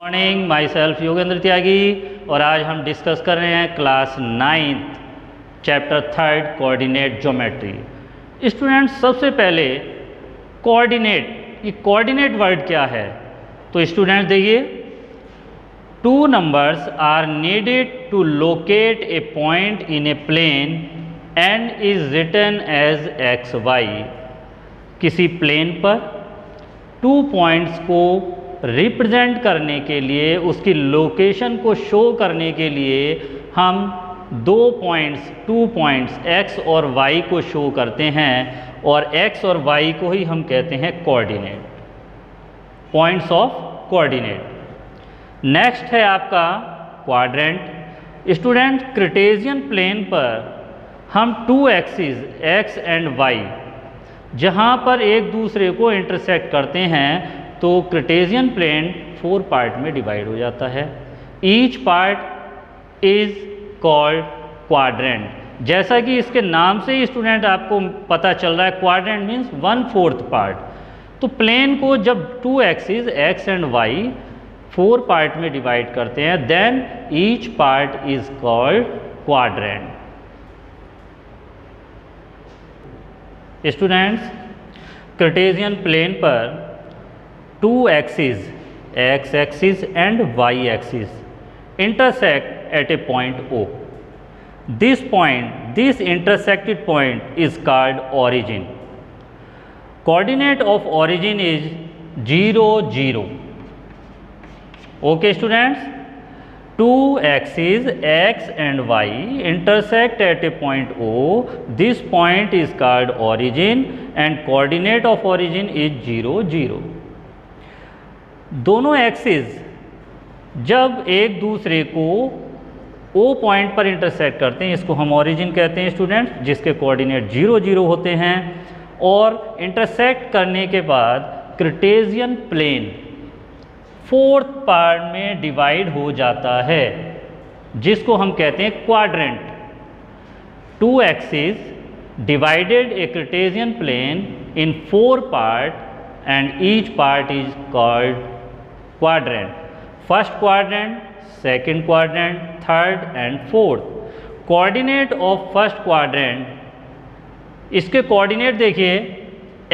Morning, my self Yogendra त्यागी और आज हम डिस्कस कर रहे हैं class 9th chapter 3 coordinate geometry. Students, सबसे पहले कोऑर्डिनेट, ये कोऑर्डिनेट वर्ड क्या है? तो स्टूडेंट्स देखिए, two numbers are needed to locate a point in a plane and is written as x y. किसी प्लेन पर टू पॉइंट्स को रिप्रेजेंट करने के लिए, उसकी लोकेशन को शो करने के लिए हम टू पॉइंट्स x और y को शो करते हैं और x और y को ही हम कहते हैं coordinate, points of coordinate. Next है आपका क्वाड्रेंट। स्टूडेंट, कार्टेशियन प्लेन पर हम two axis x and y जहाँ पर एक दूसरे को इंटरसेक्ट करते हैं तो कार्टेशियन प्लेन 4 पार्ट में डिवाइड हो जाता है। Each part is called quadrant. जैसा कि इसके नाम से ही स्टूडेंट आपको पता चल रहा है, क्वाड्रेंट मीन्स 1/4 पार्ट। तो प्लेन को जब two axis x and y 4 part में डिवाइड करते हैं, then each part is called quadrant. Students, Cartesian plane पर two axes, x axis and y axis, intersect at a point O. This intersected point is called origin. Coordinate of origin is 0, 0. Okay students, two axes x and y intersect at a point O. This point is called origin and coordinate of origin is 0, 0. दोनों axis जब एक दूसरे को O point पर intersect करते हैं, इसको हम ओरिजिन कहते हैं स्टूडेंट, जिसके कोऑर्डिनेट 0, 0 होते हैं। और इंटरसेक्ट करने के बाद कार्टेशियन प्लेन 4th पार्ट में डिवाइड हो जाता है, जिसको हम कहते हैं quadrant. Two axis divided a Cartesian plane in 4 part and each part is called quadrant. First quadrant, second quadrant, third and fourth. Coordinate of first quadrant, इसके coordinate देखिए,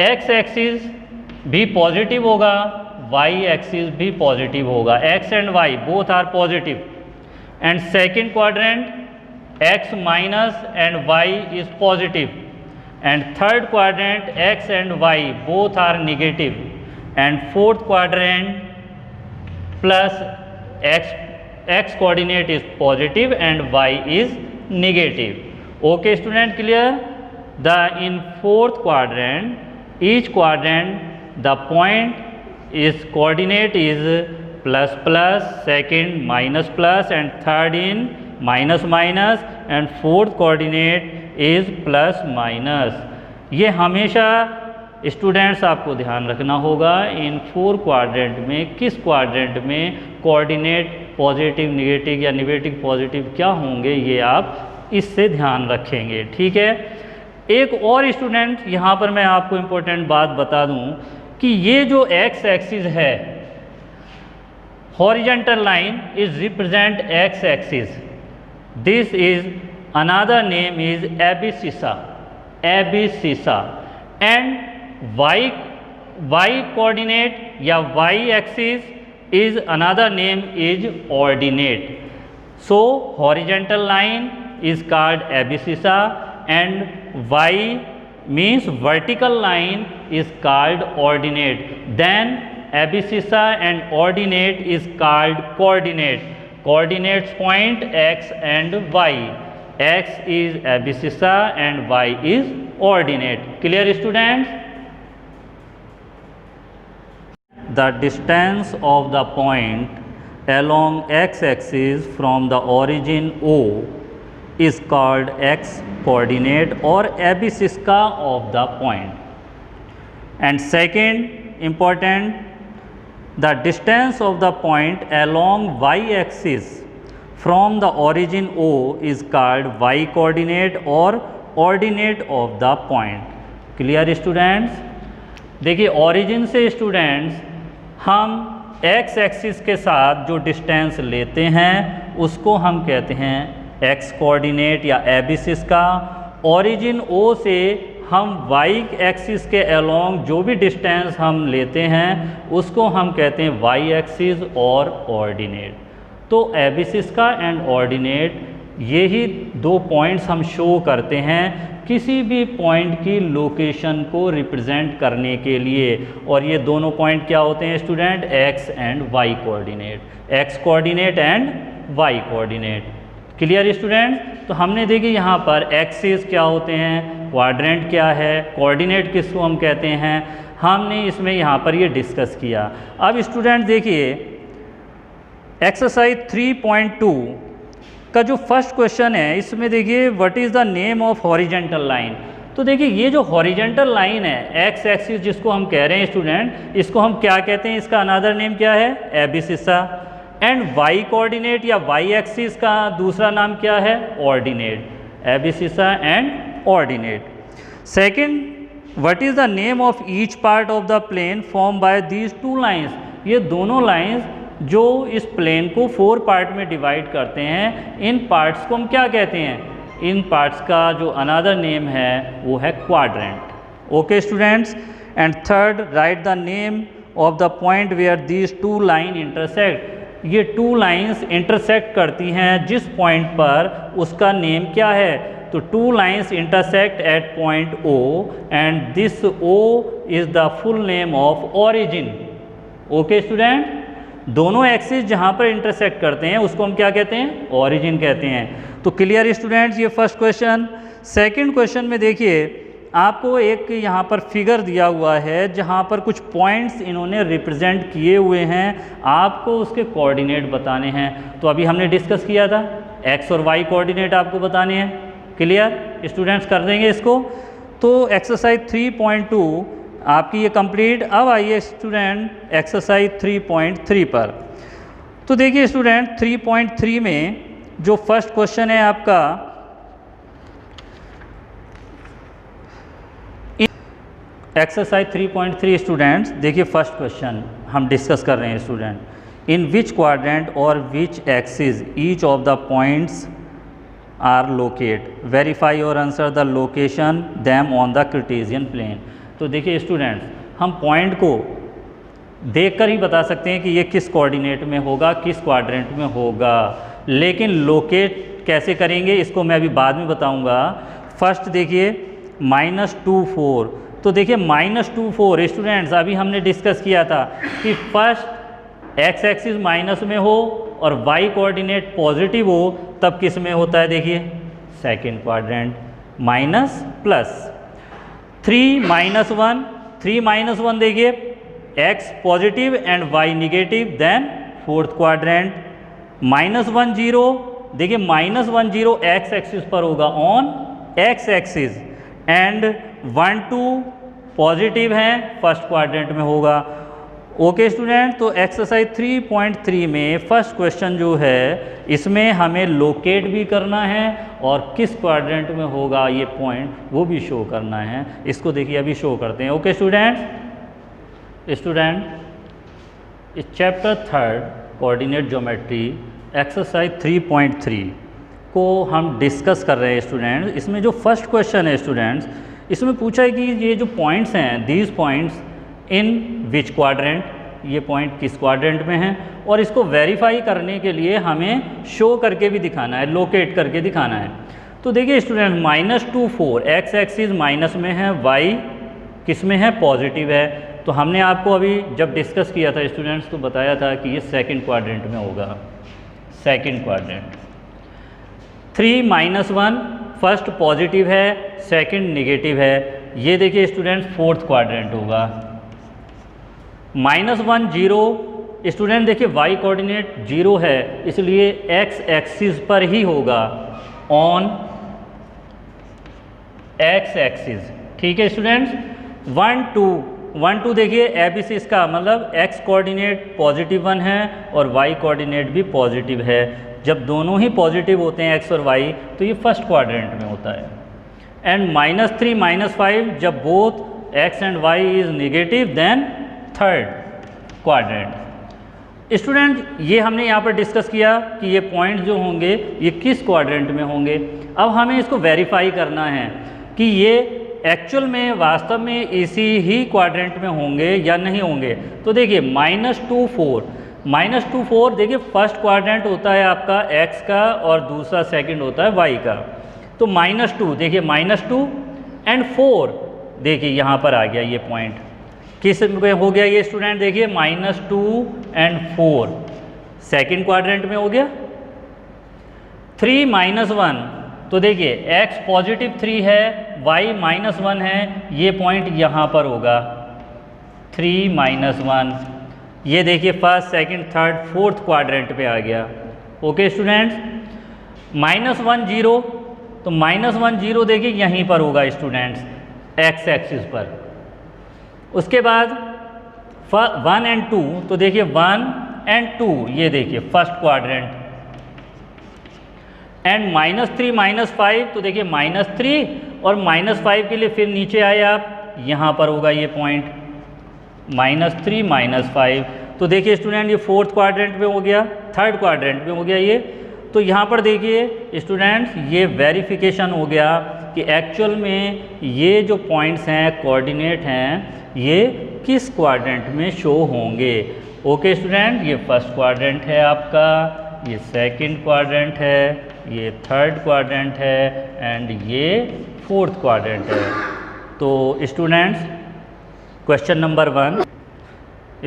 x एक्सिस भी पॉजिटिव होगा, y एक्सिस भी positive होगा, x and y both are positive. And second quadrant x minus and y is positive. And third quadrant x and y both are negative, and fourth quadrant plus x coordinate is positive and y is negative. Okay student, clear? In fourth quadrant, each quadrant the point is coordinate is plus plus, second minus plus and third in minus minus and fourth coordinate is plus minus. ये हमेशा students आपको ध्यान रखना होगा, इन 4 quadrant में किस quadrant में coordinate positive negative या नेगेटिव पॉजिटिव क्या होंगे, ये आप इससे ध्यान रखेंगे। ठीक है। एक और स्टूडेंट यहाँ पर मैं आपको इम्पोर्टेंट बात बता दूँ कि ये जो एक्स एक्सिस है, horizontal line is represent x axis, this is another name is abscissa, and y coordinate या y axis is another name is ordinate. So horizontal line is called abscissa and y means vertical line is called ordinate. Then abscissa and ordinate is called coordinate. Coordinates point x and y. X is abscissa and y is ordinate. Clear students? The distance of the point along x axis from the origin O is called x coordinate or abscissa of the point. And second important, the distance of the point along y axis from the origin O is called y coordinate or ordinate of the point. Clear students? देखिए, origin से students हम x axis के साथ जो distance लेते हैं उसको हम कहते हैं एक्स कोऑर्डिनेट या एबिसिस का। ओरिजिन ओ से हम वाई एक्सिस के अलोंग जो भी डिस्टेंस हम लेते हैं उसको हम कहते हैं वाई एक्सिस और ऑर्डिनेट। तो एबिसिस का एंड ऑर्डिनेट यही दो पॉइंट्स हम शो करते हैं किसी भी पॉइंट की लोकेशन को रिप्रेजेंट करने के लिए। और ये दोनों पॉइंट क्या होते हैं student? X and Y coordinate, x coordinate and Y coordinate. Clear student? तो हमने देखिए यहाँ पर एक्सिस क्या होते हैं, क्वाड्रेंट क्या है, कोऑर्डिनेट किसको हम कहते हैं, हमने इसमें यहाँ पर ये डिस्कस किया। अब स्टूडेंट देखिए एक्सरसाइज 3.2 का जो फर्स्ट क्वेश्चन है इसमें देखिए what is the name of horizontal line. तो देखिए ये जो हॉरिजेंटल लाइन है एक्स एक्सिस जिसको हम कह रहे हैं स्टूडेंट, इसको हम क्या कहते हैं? इसका अनदर नेम क्या है? एबिसिसा। एंड वाई कोऑर्डिनेट या वाई एक्सिस का दूसरा नाम क्या है? Ordinate, abscissa and ordinate. Second, what is the name of each part of the plane form by these two lines. ये दोनों लाइंस जो इस प्लेन को 4 पार्ट में डिवाइड करते हैं, इन पार्ट्स को हम क्या कहते हैं? इन पार्ट्स का जो अनदर नेम है वो है quadrant. Okay students? And third, right the name of the point where these two line intersect. ये टू लाइंस इंटरसेक्ट करती हैं जिस पॉइंट पर, उसका नेम क्या है? तो to lines intersect at point O and this O is the full name of origin. Okay student? दोनों एक्सिस जहाँ पर इंटरसेक्ट करते हैं उसको हम क्या कहते हैं? ओरिजिन कहते हैं। तो क्लियर स्टूडेंट्स ये फर्स्ट क्वेश्चन। सेकंड क्वेश्चन में देखिए आपको एक यहाँ पर फिगर दिया हुआ है जहाँ पर कुछ पॉइंट्स इन्होंने रिप्रेजेंट किए हुए हैं, आपको उसके कोऑर्डिनेट बताने हैं। तो अभी हमने डिस्कस किया था एक्स और वाई कोऑर्डिनेट आपको बताने हैं। Clear students? कर देंगे इसको। तो एक्सरसाइज 3.2 आपकी ये कंप्लीट। अब आइए स्टूडेंट एक्सरसाइज 3.3 पर। तो देखिए स्टूडेंट 3.3 में जो फर्स्ट क्वेश्चन है आपका, एक्सरसाइज 3.3 स्टूडेंट्स देखिए फर्स्ट क्वेश्चन हम डिस्कस कर रहे हैं स्टूडेंट, इन विच क्वाड्रेंट और which axis each of the points are locate, verify और answer the location them on the Cartesian plane. तो देखिए स्टूडेंट्स हम पॉइंट को देखकर ही बता सकते हैं कि ये किस कोऑर्डिनेट में होगा, किस क्वाड्रेंट में होगा, लेकिन लोकेट कैसे करेंगे इसको मैं अभी बाद में बताऊंगा। फर्स्ट देखिए -2 4। तो देखिए -2 4 स्टूडेंट्स अभी हमने डिस्कस किया था कि फर्स्ट एक्स एक्सिस माइनस में हो और वाई कोऑर्डिनेट पॉजिटिव हो तब किस में होता है? देखिए सेकंड क्वाड्रेंट। माइनस प्लस 3 -1, 3 -1 देखिए x positive and y negative, then fourth quadrant. -1 0 देखिए -1 0 एक्स एक्सिस पर होगा on x axis, and 1 2 positive हैं फर्स्ट क्वाड्रेंट में होगा। Okay student? तो एक्सरसाइज 3.3 में फर्स्ट क्वेश्चन जो है इसमें हमें लोकेट भी करना है और किस क्वाड्रेंट में होगा ये पॉइंट वो भी शो करना है। इसको देखिए अभी शो करते हैं। ओके स्टूडेंट इस चैप्टर 3 कोऑर्डिनेट ज्योमेट्री एक्सरसाइज 3.3 को हम डिस्कस कर रहे हैं स्टूडेंट्स। इसमें जो फर्स्ट क्वेश्चन है स्टूडेंट्स, इसमें पूछा है कि ये जो पॉइंट्स हैं, these points in which quadrant, ये पॉइंट किस क्वाड्रेंट में हैं, और इसको वेरीफाई करने के लिए हमें शो करके भी दिखाना है, लोकेट करके दिखाना है। तो देखिए स्टूडेंट -2 4 एक्स एक्सिस माइनस में है, वाई किस में है? पॉजिटिव है। तो हमने आपको अभी जब डिस्कस किया था स्टूडेंट्स तो बताया था कि ये सेकंड क्वाड्रेंट में होगा, सेकंड क्वाड्रेंट। 3 -1 फर्स्ट पॉजिटिव है, सेकंड नेगेटिव है। ये देखिए स्टूडेंट्स फोर्थ क्वाड्रेंट होगा। -1 0 स्टूडेंट देखिए वाई कोऑर्डिनेट 0 है इसलिए एक्स एक्सिस पर ही होगा, ऑन एक्स एक्सिस। ठीक है स्टूडेंट्स? 1 2 देखिए एबिसिस का मतलब एक्स कोऑर्डिनेट पॉजिटिव 1 है और वाई कोऑर्डिनेट भी पॉजिटिव है। जब दोनों ही पॉजिटिव होते हैं एक्स और वाई तो ये फर्स्ट क्वाड्रेंट में होता है। एंड -3 -5 जब both x and y is negative then third quadrant. Student ये हमने यहाँ पर डिस्कस किया कि ये पॉइंट जो होंगे ये किस क्वाड्रेंट में होंगे। अब हमें इसको वेरीफाई करना है कि ये एक्चुअल में वास्तव में इसी ही क्वाड्रेंट में होंगे या नहीं होंगे। तो देखिए -2 4 देखिए फर्स्ट क्वाड्रेंट होता है आपका x का और दूसरा सेकंड होता है y का। तो -2 देखिए -2 एंड 4 देखिए यहाँ पर आ गया ये पॉइंट किस में हो गया ये स्टूडेंट, देखिए -2 एंड 4 सेकंड क्वाड्रेंट में हो गया। 3 -1 तो देखिए x पॉजिटिव 3 है, y -1 है, ये पॉइंट यहाँ पर होगा 3 -1। ये देखिए first second third fourth quadrant पे आ गया। ओके स्टूडेंट्स, -1 0 तो -1 0 देखिए यहीं पर होगा स्टूडेंट्स x एक्सिस पर। उसके बाद 1 एंड 2 तो देखिए 1 एंड 2 ये देखिए फर्स्ट क्वाड्रेंट एंड -3 -5 तो देखिए -3 और -5 के लिए फिर नीचे आए आप यहाँ पर होगा ये पॉइंट -3 -5। तो देखिए स्टूडेंट ये फोर्थ क्वाड्रेंट में हो गया, थर्ड क्वाड्रेंट में हो गया ये। तो यहाँ पर देखिए स्टूडेंट्स ये वेरिफिकेशन हो गया कि एक्चुअल में ये जो पॉइंट्स हैं कोऑर्डिनेट हैं ये किस क्वाड्रेंट में शो होंगे। ओके स्टूडेंट, ये फर्स्ट क्वाड्रेंट है आपका, ये सेकंड क्वाड्रेंट है, ये थर्ड क्वाड्रेंट है एंड ये फोर्थ क्वाड्रेंट है। तो students question number 1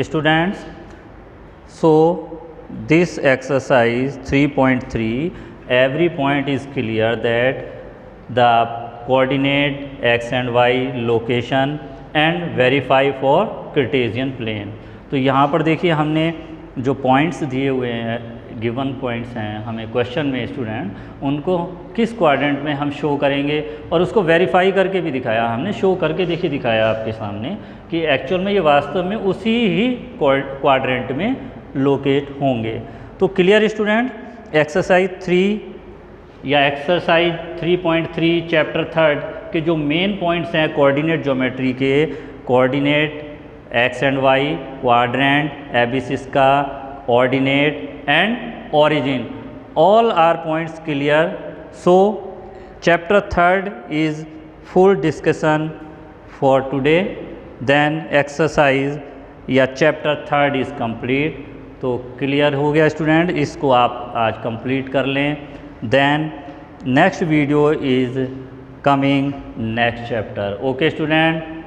students, so this exercise 3.3 every point is clear that the coordinate x and y location and verify for Cartesian plane। तो यहाँ पर देखिए हमने जो पॉइंट्स दिए हुए हैं, गिवन पॉइंट्स हैं हमें क्वेश्चन में स्टूडेंट, उनको किस क्वाड्रेंट में हम शो करेंगे और उसको वेरीफाई करके भी दिखाया हमने, शो करके देखिए दिखाया आपके सामने कि एक्चुअल में ये वास्तव में उसी ही क्वाड्रेंट में लोकेट होंगे। तो क्लियर स्टूडेंट, एक्सरसाइज 3 या एक्सरसाइज 3.3 चैप्टर 3 के जो मेन पॉइंट्स हैं कोऑर्डिनेट ज्योमेट्री के, coordinate X and Y, quadrant, abscissa का, ordinate and origin, all are points clear. So chapter 3 is full discussion for today, then exercise या chapter 3 is complete. तो clear हो गया student, इसको आप आज कंप्लीट कर लें। Then next video is coming next chapter। Okay student,